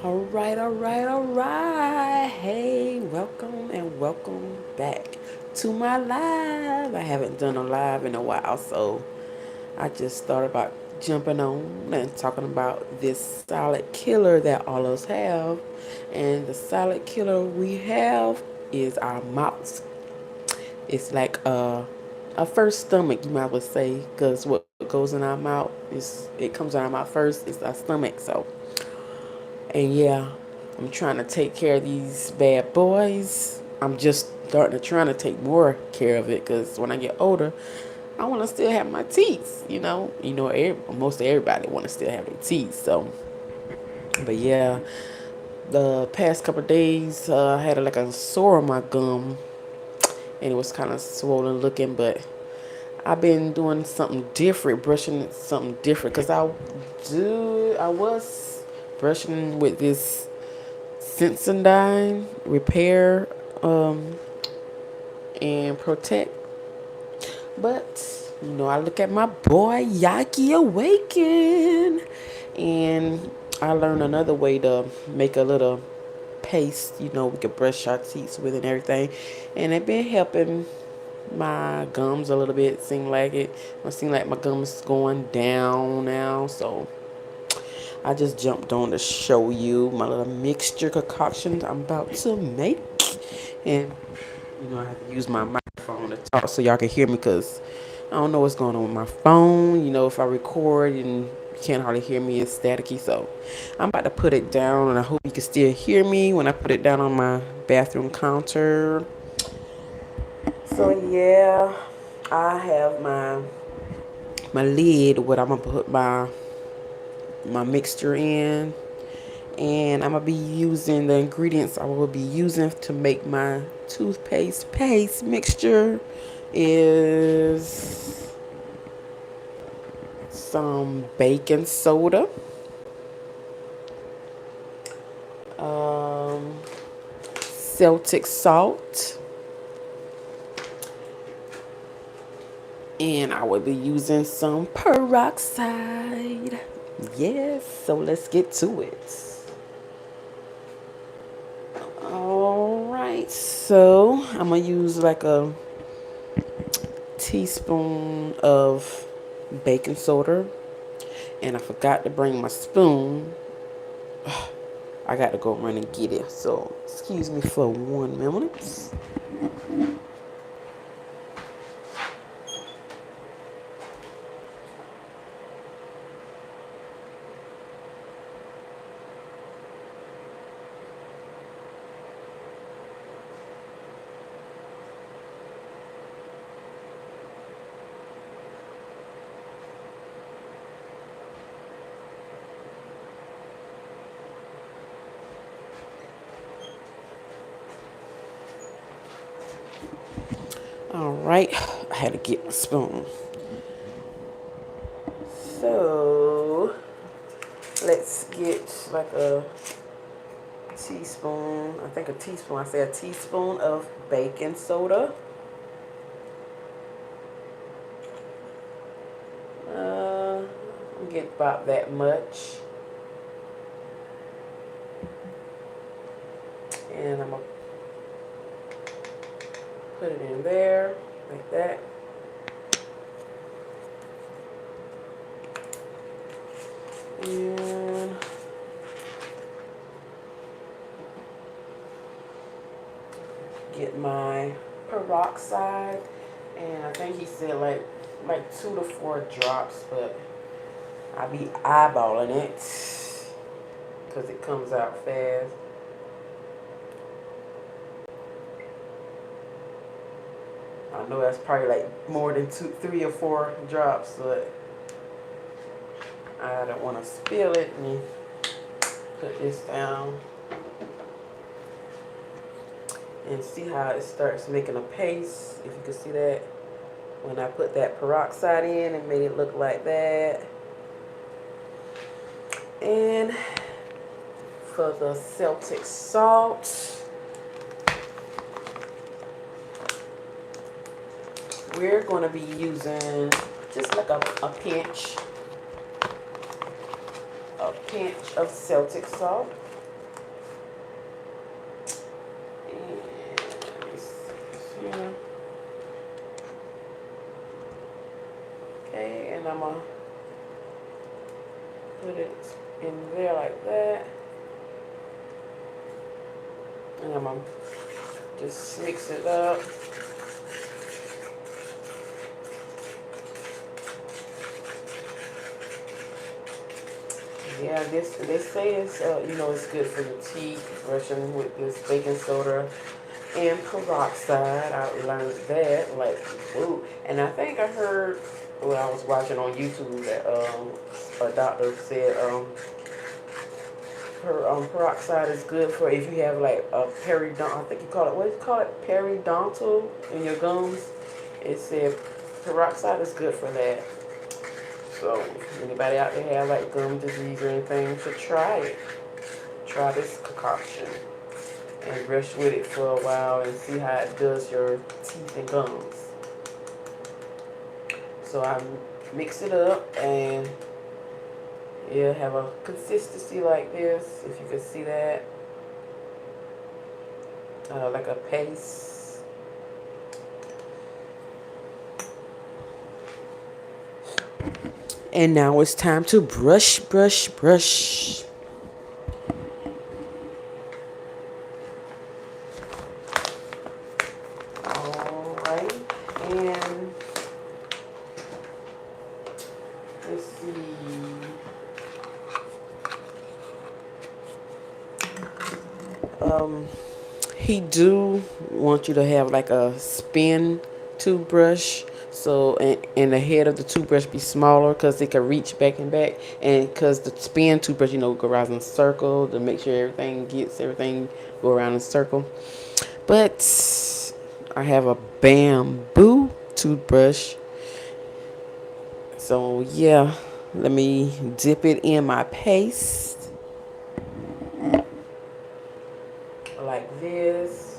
All right. Hey, welcome and welcome back to my live. I haven't done a live in a while, so I just thought about jumping on and talking about this silent killer that all of us have. And the silent killer we have is our mouth. It's like our first stomach, you might well say, because what goes in our mouth it comes out of our mouth first. It's our stomach. So, and yeah, I'm trying to take care of these bad boys. I'm just starting to trying to take more care of it because when I get older, I want to still have my teeth. Most of everybody want to still have their teeth. So, but yeah, the past couple of days, I had like a sore on my gum, and it was kind of swollen looking. But I've been doing something different, brushing something different, because I was brushing with this Sensodyne repair and protect. But I look at my boy Yaki Awaken, and I learned another way to make a little paste. We could brush our teeth with and everything, and it been helping my gums a little bit. Seem like my gums going down now. So I just jumped on to show you my little mixture concoction I'm about to make. And, I have to use my microphone to talk so y'all can hear me because I don't know what's going on with my phone. If I record and you can't hardly hear me, it's staticky. So I'm about to put it down, and I hope you can still hear me when I put it down on my bathroom counter. So, yeah, I have my lid, what I'm going to put my mixture in, and I'm gonna be using the ingredients I will be using to make my toothpaste paste mixture is some baking soda, um, Celtic salt, and I will be using some peroxide. Yes, so let's get to it. Alright, so I'm gonna use like a teaspoon of baking soda, and I forgot to bring my spoon. I got to go run and get it, so excuse me for 1 minute. Alright, I had to get my spoon. So let's get like a teaspoon, I think a teaspoon, I say a teaspoon of baking soda. I'm getting about that much. And I'm going to put it in there like that. And get my peroxide, and I think he said like 2 to 4 drops, but I be eyeballing it because it comes out fast. I know that's probably like more than 3 or 4 drops, but I don't want to spill it. And put this down and see how it starts making a paste. If you can see that, when I put that peroxide in, it made it look like that. And for the Celtic salt, we're going to be using just like a pinch of Celtic salt. I'm going to put it in there like that. And I'm going to just mix it up. Yeah, this they say it's it's good for your teeth, brushing with this baking soda and peroxide. I learned that like whoa, and I think I heard when I was watching on YouTube that a doctor said peroxide is good for if you have like a periodontal. I think you call it what do you call it, periodontal in your gums. It said peroxide is good for that. So anybody out there have like gum disease or anything should try it. Try this concoction and brush with it for a while and see how it does your teeth and gums. So I mix it up and it'll have a consistency like this, if you can see that, like a paste. And now it's time to brush, brush, brush. Alright, and let's see. He do want you to have like a spin toothbrush, so and the head of the toothbrush be smaller because it can reach back and back, and because the spin toothbrush go around in a circle to make sure everything go around in a circle. But I have a bamboo toothbrush, so yeah, let me dip it in my paste like this.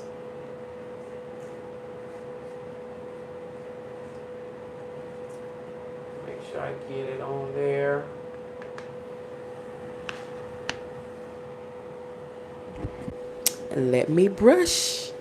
Make sure I get it on there. And let me brush.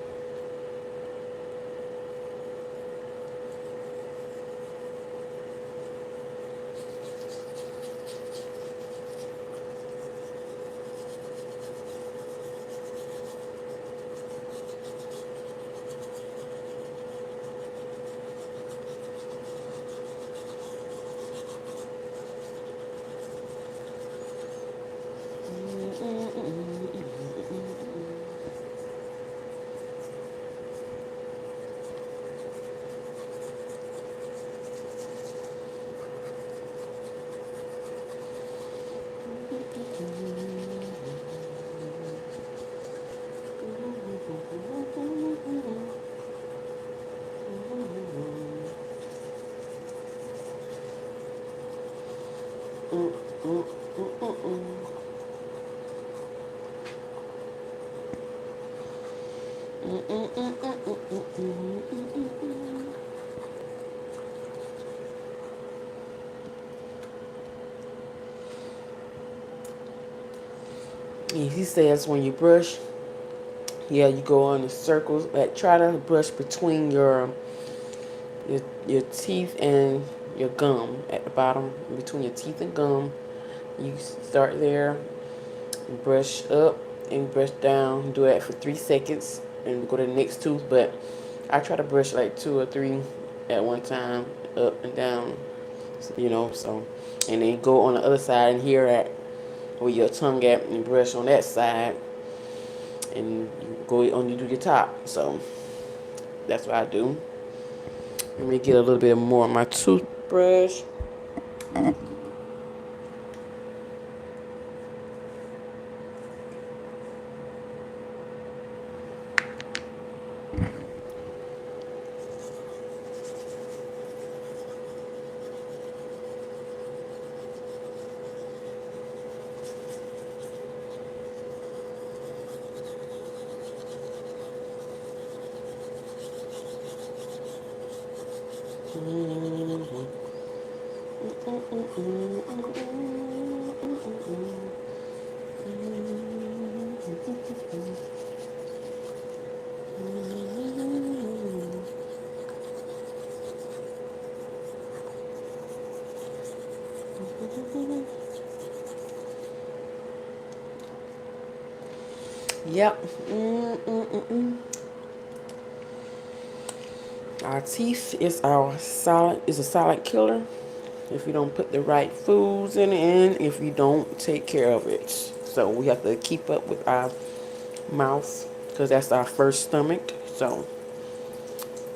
And he says when you brush, yeah, you go on the circles. Like try to brush between your teeth and your gum at the bottom, between your teeth and gum. You start there, brush up and brush down. Do that for 3 seconds and go to the next tooth. But I try to brush like 2 or 3 at one time, up and down. So and then go on the other side and here at where your tongue at and brush on that side and you do your top. So that's what I do. Let me get a little bit more on my toothbrush. Yep. Mm-mm-mm-mm. Our teeth is a silent killer if you don't put the right foods in it and if you don't take care of it. So we have to keep up with our mouth because that's our first stomach. So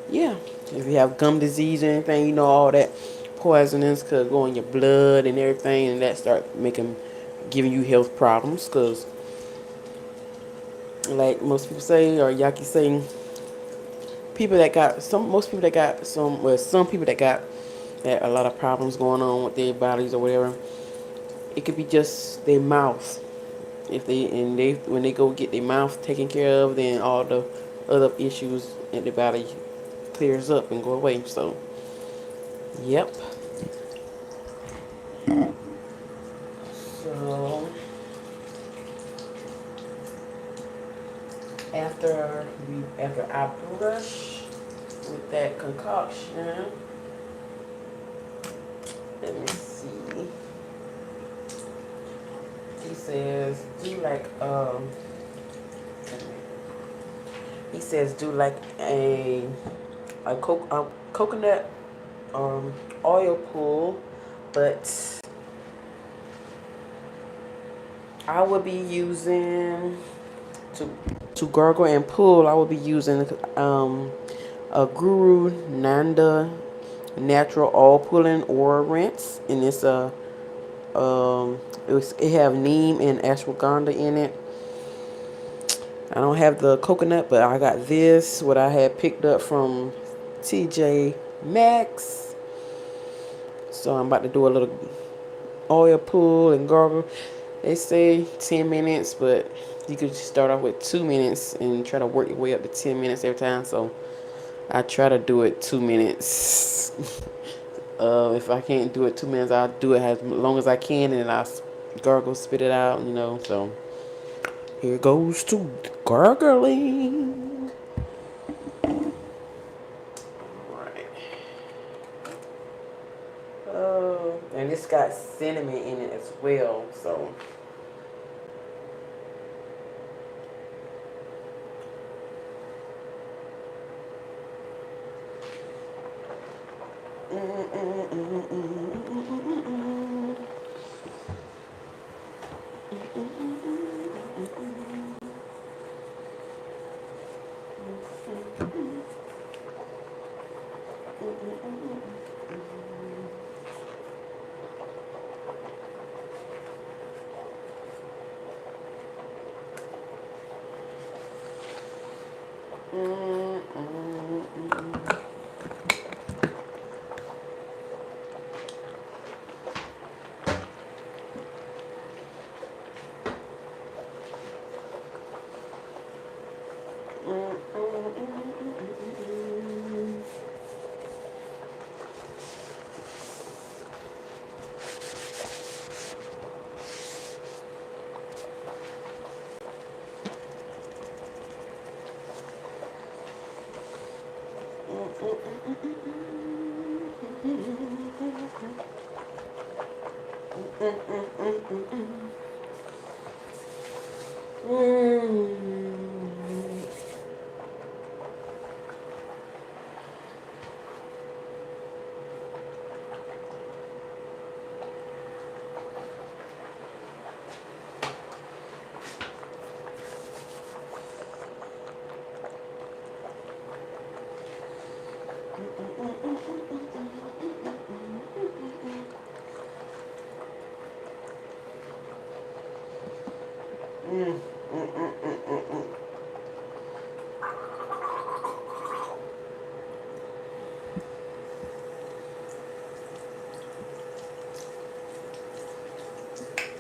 yeah, if you have gum disease or anything, you know all that poisonous could go in your blood and everything, and that start making giving you health problems. Because like most people say, or Yaki say, most people that got some people that got a lot of problems going on with their bodies or whatever. It could be just their mouth. If they when they go get their mouth taken care of, then all the other issues in the body clears up and go away. So, yep. So after I brush with that concoction, let me see. He says do like he says do like a coconut oil pool, but I would be using to to gargle and pull. I would be using a Guru Nanda natural oil pulling or rinse, and it's a it have neem and ashwagandha in it. I don't have the coconut, but I got this what I had picked up from TJ Maxx. So I'm about to do a little oil pull and gargle. They say 10 minutes, but you could start off with 2 minutes and try to work your way up to 10 minutes every time. So I try to do it 2 minutes. If I can't do it 2 minutes, I'll do it as long as I can, and I'll gargle, spit it out, So here goes to gargling. Right. And it's got cinnamon in it as well, so.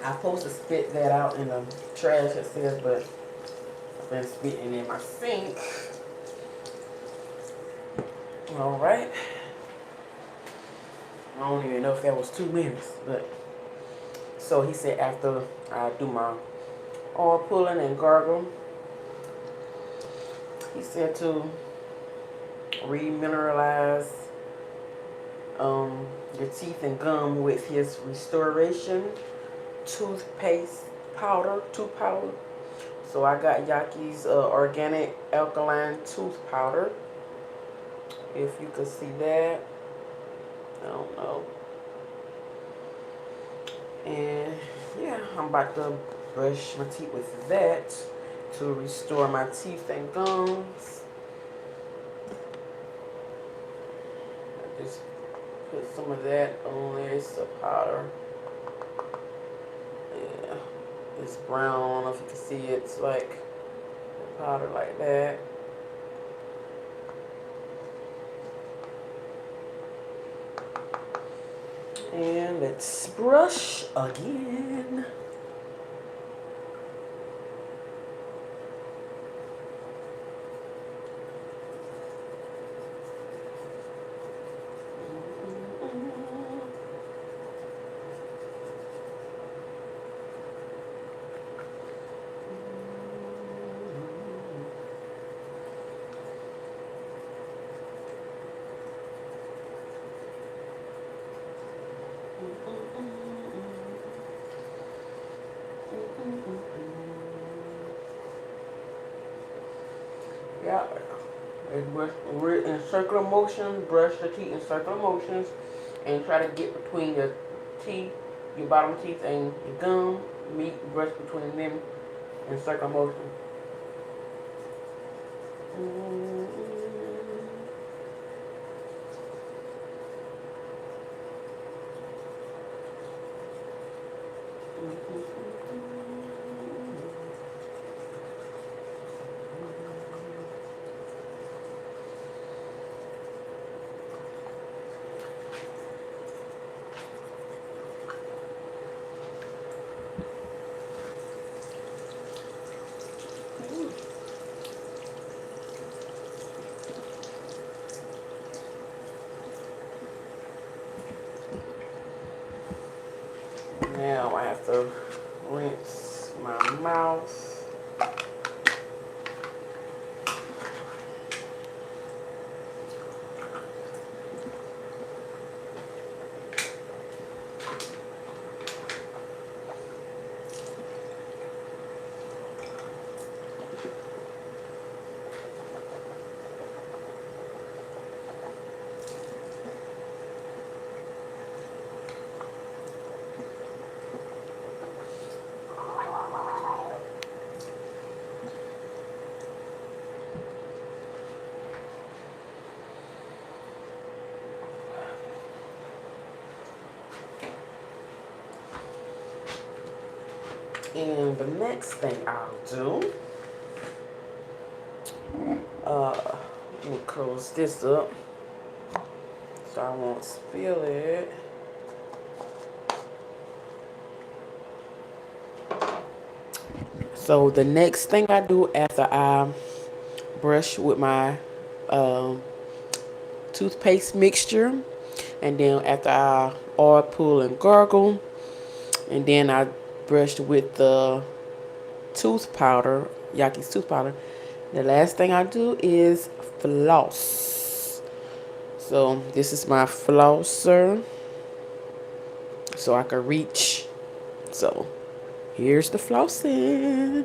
I'm supposed to spit that out in the trash, it says, but I've been spitting in my sink. All right. I don't even know if that was 2 minutes, but so he said after I do my oil pulling and gargle, he said to remineralize your teeth and gum with his restoration tooth powder. So I got Yaki's organic alkaline tooth powder. If you could see that, I don't know. And yeah, I'm about to brush my teeth with that to restore my teeth and gums. I just put some of that on there. It's the powder. Yeah, it's brown. I don't know if you can see it. It's like powder like that. And let's brush again. Yeah, we're in circular motions. Brush the teeth in circular motions, and try to get between your teeth, your bottom teeth, and your gum. Meet, brush between them in circular motion. Now I have to rinse my mouth. And the next thing I'll do, let me close this up so I won't spill it. So the next thing I do after I brush with my um, toothpaste mixture, and then after I oil pull and gargle, and then I brushed with the tooth powder, Yaki's tooth powder. The last thing I do is floss. So this is my flosser, so I can reach. So here's the flossing.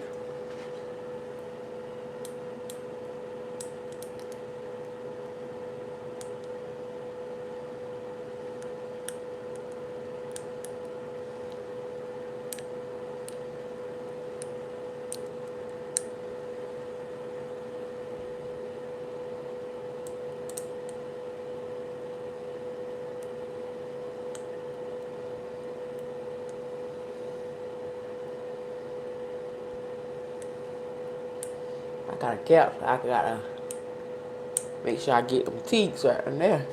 I got a gap. I gotta make sure I get them teeth right in there.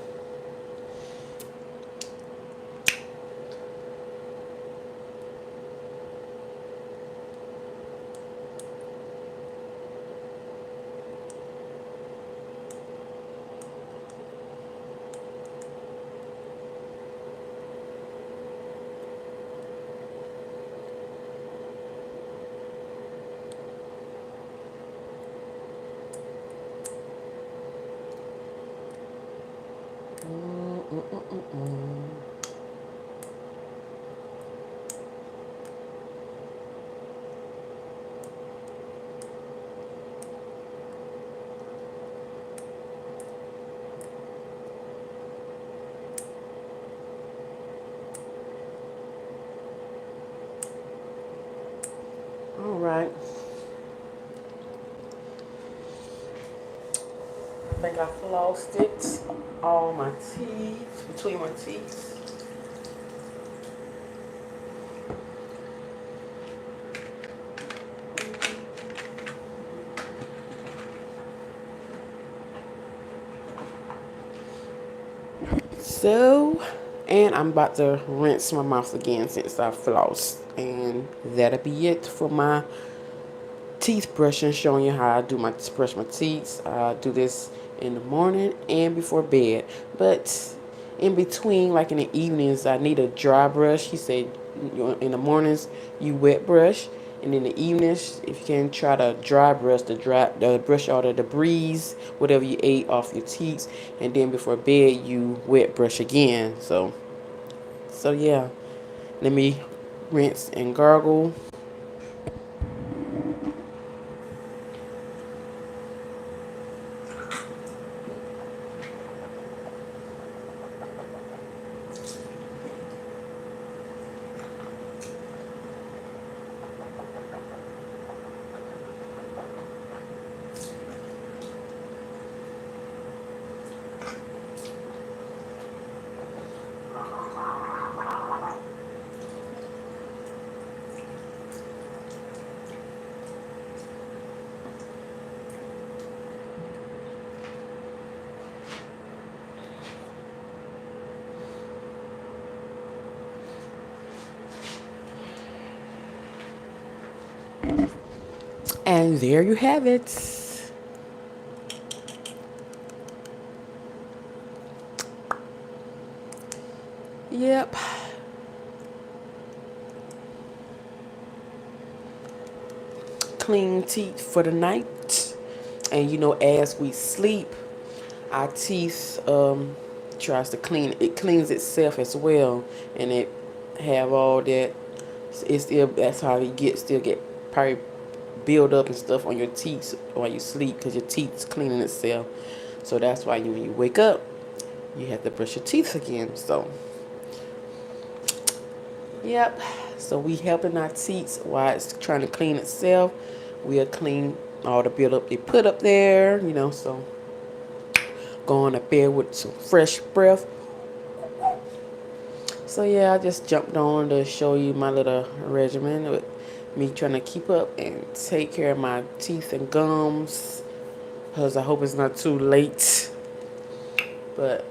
think I flossed it. All my teeth, between my teeth. So, and I'm about to rinse my mouth again since I flossed. And that'll be it for my teeth brushing, showing you how I do my brush my teeth. I do this in the morning and before bed. But in between, like in the evenings, I need a dry brush. He said in the mornings you wet brush, and in the evenings, if you can, try to dry brush the brush all the debris, whatever you ate off your teeth, and then before bed you wet brush again. So yeah, let me rinse and gargle. And there you have it. Yep. Clean teeth for the night. And as we sleep, our teeth tries to clean. It cleans itself as well, and it have all that. It's still that's how you still get probably build up and stuff on your teeth while you sleep because your teeth's cleaning itself. So that's why when you wake up, you have to brush your teeth again. So yep. So we helping our teeth while it's trying to clean itself. We'll clean all the buildup they put up there, so going up there with some fresh breath. So yeah, I just jumped on to show you my little regimen with me trying to keep up and take care of my teeth and gums. Because I hope it's not too late. But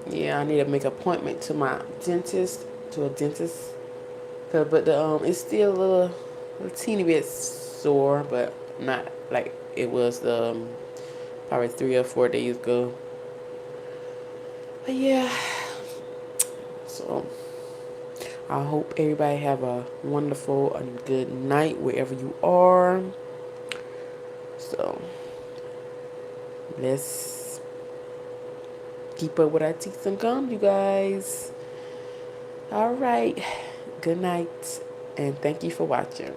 yeah, I need to make an appointment to my dentist, to a dentist. But it's still a teeny bit sore, but not like it was probably 3 or 4 days ago. But yeah, so I hope everybody have a wonderful and good night wherever you are. So let's keep up with our teeth and gum, you guys. All right. Good night, and thank you for watching.